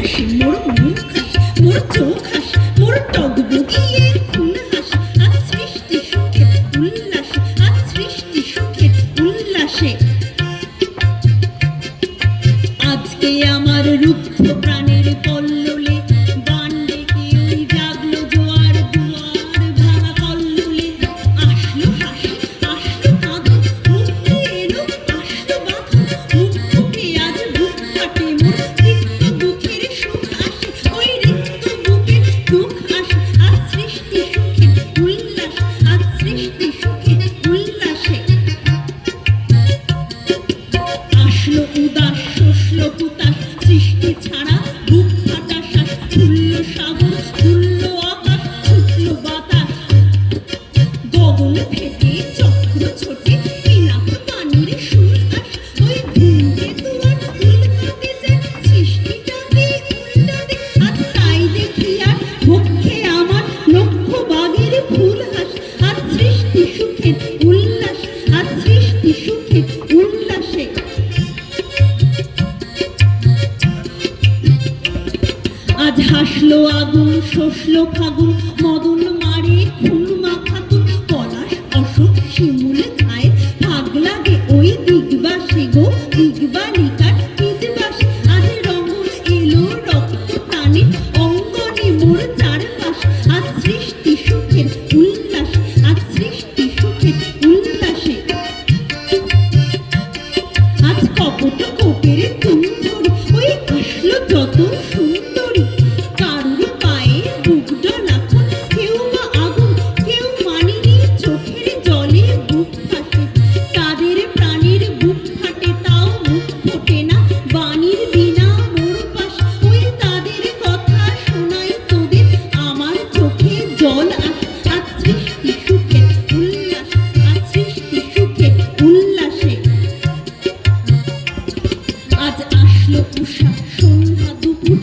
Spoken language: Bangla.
হাসি মোর মুখ হাসি মোর চোখ হাসি মোর টগবগিয়ে ফুল হাসি আজ সৃষ্টি সুখে উল্লাসে আজ সৃষ্টি সুখে উল্লাসে আজকে আমার রুদ্ধ প্রাণের কল্লোলে গান ডেকে ওই জাগলো জোয়ার দুয়ার ভাঙা কল্লোলে আসলো হাসি আসলো কাঁদো মুক্তি এলো আসলো বাঁধো মুখ ফুটে আজ বুক ফাটে মোর রিক্ত বুকের সুখ আসে ওই রিক্ত বুকের দুঃখ আসে আজ সৃষ্টি সুখে উল্লাস আজ সৃষ্টি সুখে উল্লাসে আসলো উদাস শোষলো হুতাশ সৃষ্টি ছাড়া বুক ফাটা শ্বাস তুল্য সাগর তুল্য আকাশ ছুটলো বাতাস গগন ফেটে চক্র ছোটে পিনাক পানির সুর আস ওই ঘুমকে দুয়ার উল্কাতে যায় সৃষ্টিটাকে উল্টাতে আজ তাই দেখি আর বক্ষে আমার লক্ষ বাগের ফুল হাস আজ সৃষ্টি সুখের উল্লাস আজ সৃষ্টি সুখের উল্লাসে আজ হাসলো আগুন শোষলো ফাগুন মদন মারে খুন মাখাতুন পলাশ অশোক শিমুল খায় ভাগ লাগে ওই দিগবাসে গো দিগবালিকার বিদবাস আজ রঙন এলো রক্ত টানে অঙ্গনে মোর চারপাশ আজ সৃষ্টি সুখের উল্লাস আজ সৃষ্টি সুখের উল্লাসে আজ কপট কোপের তুমধরি ওই আসলো যত সুন্দরী কারুর পায়ে বুক ডলাখন কেউ বা আগুন কেউ মানিনি চোখের জলে বুক ফাটে তাদের প্রাণের বুক ফাটে তাও মুখ ফোটে না বাণীর বিনা মোর পাশ ওই তাদের কথা শোনাই তোদের আমার চোখে জল আসে আজ সৃষ্টি সুখের উল্লাস আজ সৃষ্টি সুখের উল্লাসে আজ আসলো উষা সন্ধ্যা দুপুর